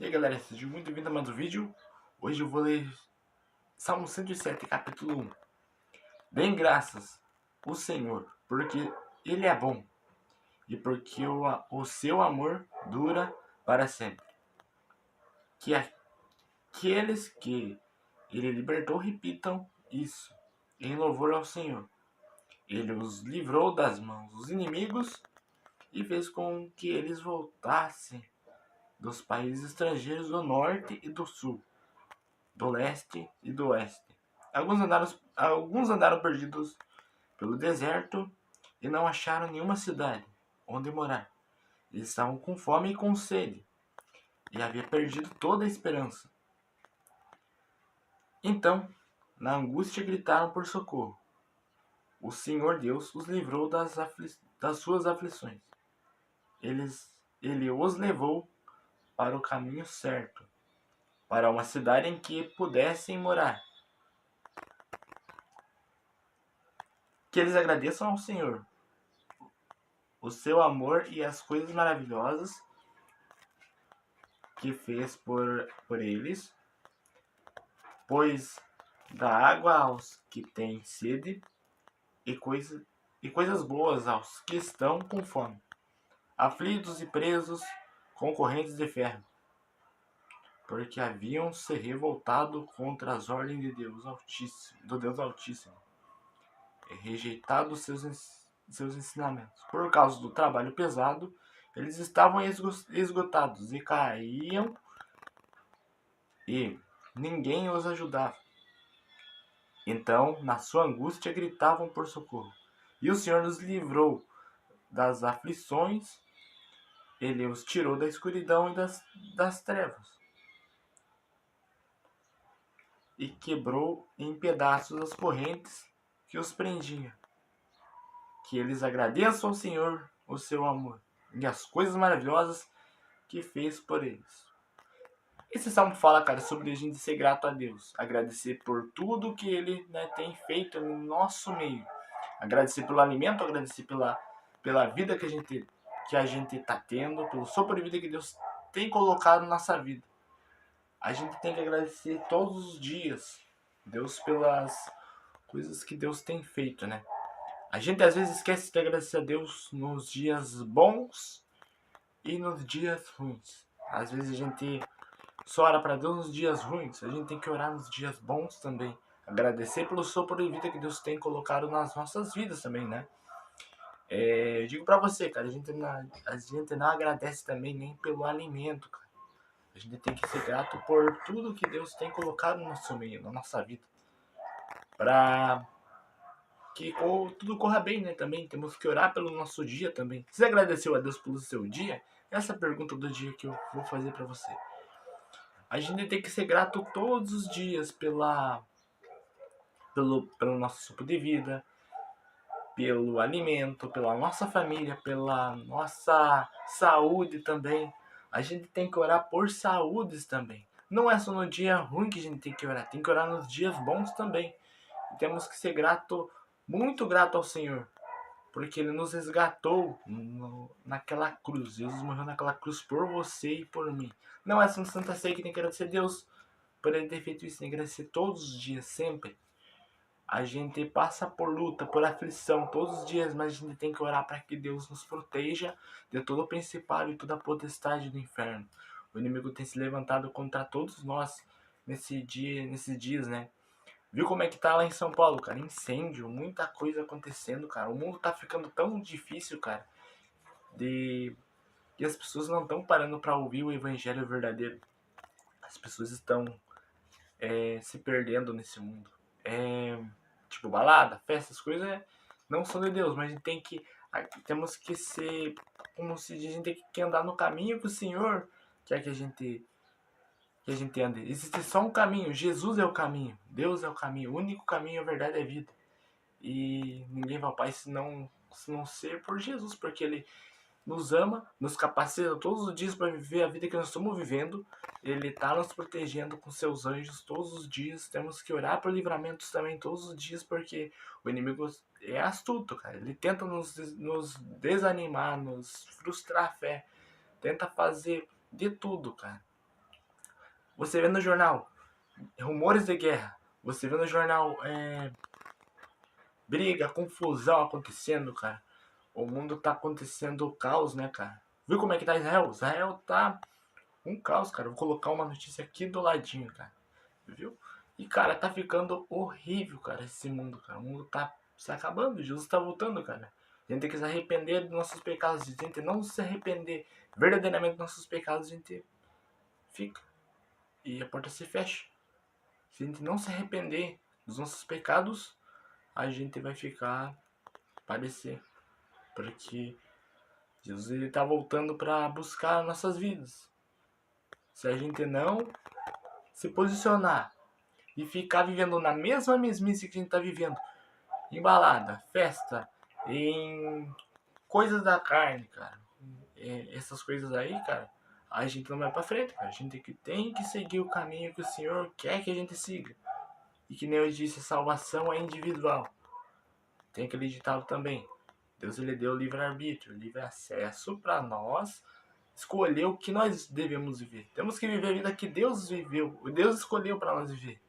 E aí galera, sejam muito bem-vindos a mais um vídeo. Hoje eu vou ler Salmo 107, capítulo 1. Dêem graças ao Senhor, porque Ele é bom e porque o seu amor dura para sempre. Que aqueles que Ele libertou repitam isso em louvor ao Senhor. Ele os livrou das mãos dos inimigos e fez com que eles voltassem dos países estrangeiros do norte e do sul, do leste e do oeste. Alguns andaram perdidos pelo deserto e não acharam nenhuma cidade onde morar. Eles estavam com fome e com sede e havia perdido toda a esperança. Então, na angústia, gritaram por socorro. O Senhor Deus os livrou das suas aflições. Ele os levou para o caminho certo, para uma cidade em que pudessem morar. Que eles agradeçam ao Senhor o seu amor e as coisas maravilhosas que fez por eles, pois dá água aos que têm sede e coisas boas aos que estão com fome, aflitos e presos com correntes de ferro, porque haviam se revoltado contra as ordens de do Deus Altíssimo, e rejeitado seus ensinamentos. Por causa do trabalho pesado, eles estavam esgotados e caíam e ninguém os ajudava. Então, na sua angústia, gritavam por socorro. E o Senhor nos livrou das aflições, Ele os tirou da escuridão e das trevas, e quebrou em pedaços as correntes que os prendiam. Que eles agradeçam ao Senhor o seu amor e as coisas maravilhosas que fez por eles. Esse salmo fala, cara, sobre a gente ser grato a Deus, agradecer por tudo que Ele, né, tem feito no nosso meio, agradecer pelo alimento, agradecer pela vida que a gente tá tendo, pelo sopro de vida que Deus tem colocado na nossa vida. A gente tem que agradecer todos os dias Deus pelas coisas que Deus tem feito, né? A gente às vezes esquece de agradecer a Deus nos dias bons e nos dias ruins. Às vezes a gente só ora para Deus nos dias ruins, a gente tem que orar nos dias bons também. Agradecer pelo sopro de vida que Deus tem colocado nas nossas vidas também, né? Eu digo pra você, cara, a gente não agradece também nem pelo alimento, cara. A gente tem que ser grato por tudo que Deus tem colocado no nosso meio, na nossa vida. Pra que tudo corra bem, né? Também temos que orar pelo nosso dia também. Você agradeceu a Deus pelo seu dia? Essa é a pergunta do dia que eu vou fazer pra você. A gente tem que ser grato todos os dias pelo nosso tipo de vida, pelo alimento, pela nossa família, pela nossa saúde também. A gente tem que orar por saúdes também. Não é só no dia ruim que a gente tem que orar nos dias bons também. E temos que ser muito grato ao Senhor, porque Ele nos resgatou naquela cruz. Jesus morreu naquela cruz por você e por mim. Não é só no Santa Ceia que tem que agradecer a Deus por Ele ter feito isso. Tem que agradecer todos os dias, sempre. A gente passa por luta, por aflição todos os dias, mas a gente tem que orar para que Deus nos proteja de todo o principado e toda a potestade do inferno. O inimigo tem se levantado contra todos nós nesses dias, né? Viu como é que tá lá em São Paulo, cara? Incêndio, muita coisa acontecendo, cara. O mundo tá ficando tão difícil, cara, de que as pessoas não estão parando para ouvir o evangelho verdadeiro. As pessoas estão se perdendo nesse mundo. Tipo, balada, festa, essas coisas não são de Deus, mas a gente temos que ser, como se diz, a gente tem que andar no caminho que o Senhor quer que a gente ande. Existe só um caminho, Jesus é o caminho, Deus é o caminho, o único caminho, a verdade é a vida. E ninguém vai ao Pai se não ser por Jesus, porque Ele nos ama, nos capacita todos os dias para viver a vida que nós estamos vivendo. Ele está nos protegendo com seus anjos todos os dias. Temos que orar por livramentos também todos os dias, porque o inimigo é astuto, cara. Ele tenta nos desanimar, nos frustrar a fé. Tenta fazer de tudo, cara. Você vê no jornal rumores de guerra. Você vê no jornal briga, confusão acontecendo, cara. O mundo tá acontecendo caos, né, cara? Viu como é que tá Israel? Israel tá um caos, cara. Vou colocar uma notícia aqui do ladinho, cara. Viu? E, cara, tá ficando horrível, cara, esse mundo, cara. O mundo tá se acabando. Jesus tá voltando, cara. A gente tem que se arrepender dos nossos pecados. Se a gente não se arrepender verdadeiramente dos nossos pecados, a gente fica. E a porta se fecha. Se a gente não se arrepender dos nossos pecados, a gente vai ficar padecer. Porque Jesus ele tá voltando para buscar nossas vidas. Se a gente não se posicionar e ficar vivendo na mesma mesmice que a gente tá vivendo, em balada, festa, em coisas da carne, cara, essas coisas aí, cara, a gente não vai pra frente, cara. A gente tem que seguir o caminho que o Senhor quer que a gente siga. E que nem eu disse, a salvação é individual. Tem aquele ditado também. Deus ele deu livre-arbítrio, livre acesso para nós escolher o que nós devemos viver. Temos que viver a vida que Deus viveu, Deus escolheu para nós viver.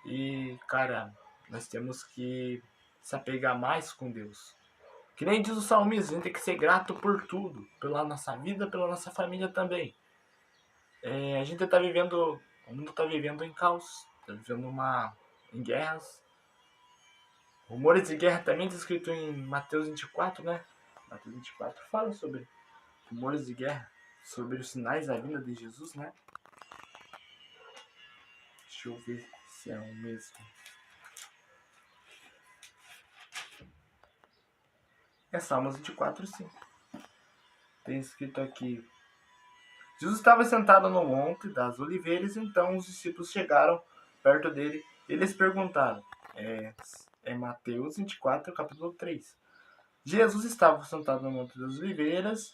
E, cara, nós temos que se apegar mais com Deus. Que nem diz o salmista, a gente tem que ser grato por tudo, pela nossa vida, pela nossa família também. A gente tá vivendo, o mundo tá vivendo em caos, tá vivendo em guerras. Rumores de guerra também descrito em Mateus 24, né? Mateus 24 fala sobre rumores de guerra, sobre os sinais da vinda de Jesus, né? Deixa eu ver se é o mesmo. É Salmos 24, sim. Tem escrito aqui: Jesus estava sentado no Monte das Oliveiras, então os discípulos chegaram perto dele e lhes perguntaram. É Mateus 24, capítulo 3. Jesus estava sentado no Monte das Oliveiras,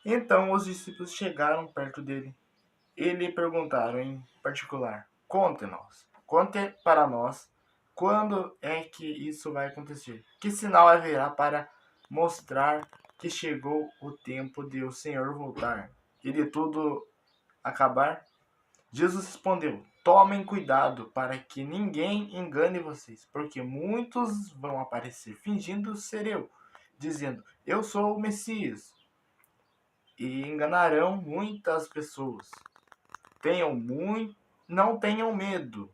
então os discípulos chegaram perto dele e lhe perguntaram em particular: conte para nós, quando é que isso vai acontecer? Que sinal haverá para mostrar que chegou o tempo de o Senhor voltar e de tudo acabar? Jesus respondeu: tomem cuidado para que ninguém engane vocês, porque muitos vão aparecer fingindo ser eu, dizendo: eu sou o Messias, e enganarão muitas pessoas. Não tenham medo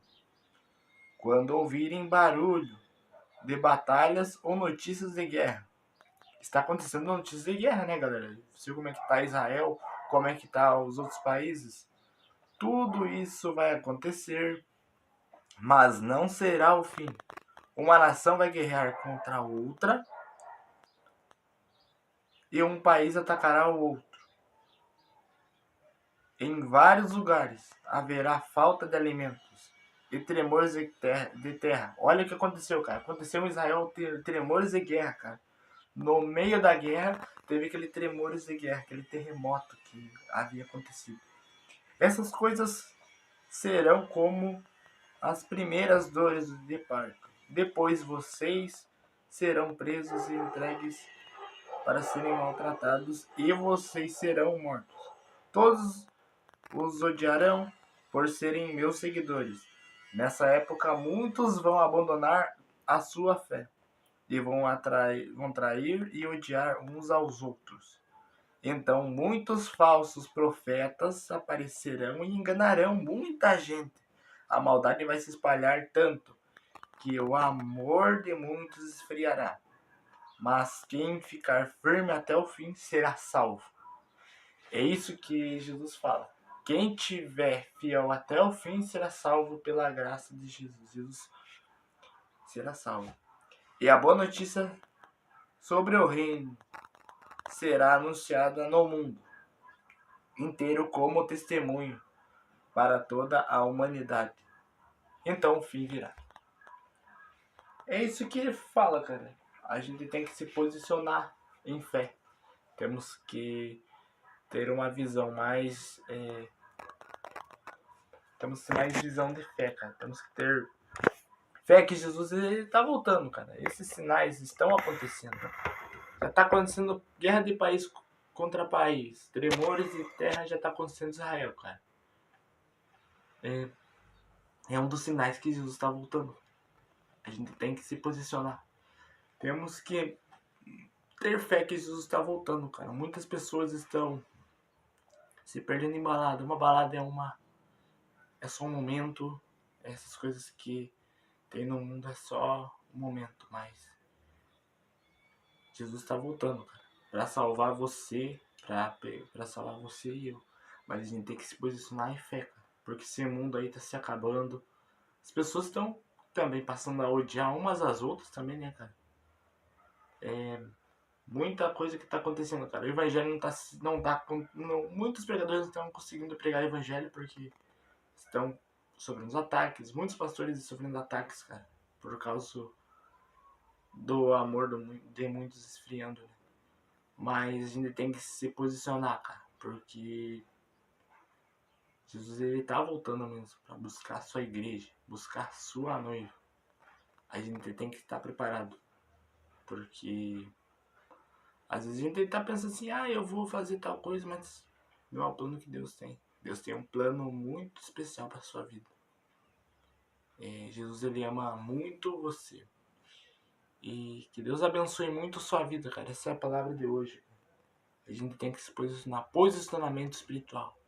quando ouvirem barulho de batalhas ou notícias de guerra. Está acontecendo notícias de guerra, né, galera? Você como é que tá Israel, como é que tá os outros países. Tudo isso vai acontecer, mas não será o fim. Uma nação vai guerrear contra outra e um país atacará o outro. Em vários lugares haverá falta de alimentos e tremores de terra. Olha o que aconteceu, cara. Aconteceu em Israel tremores de guerra, cara. No meio da guerra, teve aquele tremores de guerra, aquele terremoto que havia acontecido. Essas coisas serão como as primeiras dores de parto. Depois vocês serão presos e entregues para serem maltratados e vocês serão mortos. Todos os odiarão por serem meus seguidores. Nessa época, muitos vão abandonar a sua fé e vão trair e odiar uns aos outros. Então, muitos falsos profetas aparecerão e enganarão muita gente. A maldade vai se espalhar tanto que o amor de muitos esfriará. Mas quem ficar firme até o fim será salvo. É isso que Jesus fala. Quem tiver fiel até o fim será salvo pela graça de Jesus. Jesus será salvo. E a boa notícia sobre o reino será anunciada no mundo inteiro como testemunho para toda a humanidade. Então o fim virá. É isso que ele fala, cara. A gente tem que se posicionar em fé. Temos que ter uma visão mais... Temos que ter mais visão de fé, cara. Temos que ter fé que Jesus está voltando, cara. Esses sinais estão acontecendo. Já está acontecendo guerra de país contra país. Tremores de terra já está acontecendo em Israel, cara. é um dos sinais que Jesus está voltando. A gente tem que se posicionar. Temos que ter fé que Jesus está voltando, cara. Muitas pessoas estão se perdendo em balada. Uma balada é só um momento. Essas coisas que tem no mundo é só um momento, mas Jesus está voltando, cara, para salvar você, para salvar você e eu. Mas a gente tem que se posicionar em fé, cara, porque esse mundo aí tá se acabando. As pessoas estão também passando a odiar umas às outras também, né, cara? Muita coisa que tá acontecendo, cara. O evangelho muitos pregadores não estão conseguindo pregar o evangelho porque estão sofrendo ataques. Muitos pastores sofrendo ataques, cara, por causa do amor de muitos esfriando, né? Mas a gente tem que se posicionar, cara, porque Jesus ele tá voltando mesmo para buscar a sua igreja, buscar a sua noiva. A gente tem que estar preparado, porque às vezes a gente tá pensando assim, eu vou fazer tal coisa, mas não é o plano que Deus tem. Deus tem um plano muito especial para sua vida. Jesus ele ama muito você. E que Deus abençoe muito sua vida, cara. Essa é a palavra de hoje. A gente tem que se posicionar. Posicionamento espiritual.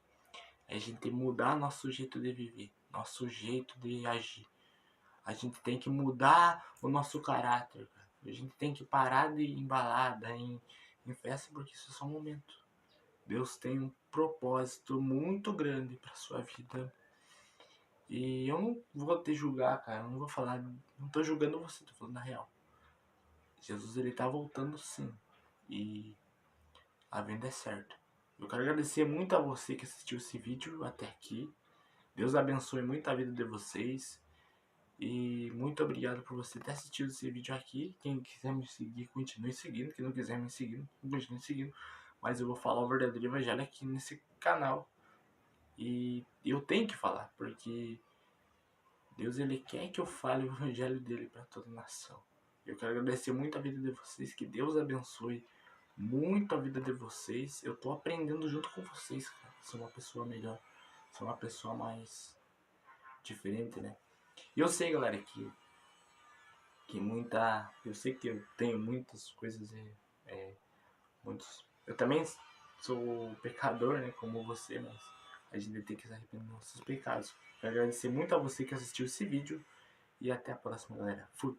A gente tem que mudar nosso jeito de viver. Nosso jeito de agir. A gente tem que mudar o nosso caráter, cara. A gente tem que parar de ir em balada, em festa, porque isso é só um momento. Deus tem um propósito muito grande para sua vida. E eu não vou te julgar, cara. Eu não vou falar. Não tô julgando você, tô falando na real. Jesus ele tá voltando sim. E a venda é certa. Eu quero agradecer muito a você que assistiu esse vídeo até aqui. Deus abençoe muito a vida de vocês. E muito obrigado por você ter assistido esse vídeo aqui. Quem quiser me seguir, continue seguindo. Quem não quiser me seguir, continue seguindo. Mas eu vou falar o verdadeiro evangelho aqui nesse canal. E eu tenho que falar, porque Deus ele quer que eu fale o evangelho dele para toda a nação. Eu quero agradecer muito a vida de vocês. Que Deus abençoe muito a vida de vocês. Eu tô aprendendo junto com vocês, cara. Ser uma pessoa melhor. Ser uma pessoa mais diferente, né? E eu sei, galera, eu sei que eu tenho muitas coisas eu também sou pecador, né, como você, mas a gente tem que se arrepender dos nossos pecados. Quero agradecer muito a você que assistiu esse vídeo e até a próxima, galera. Fui!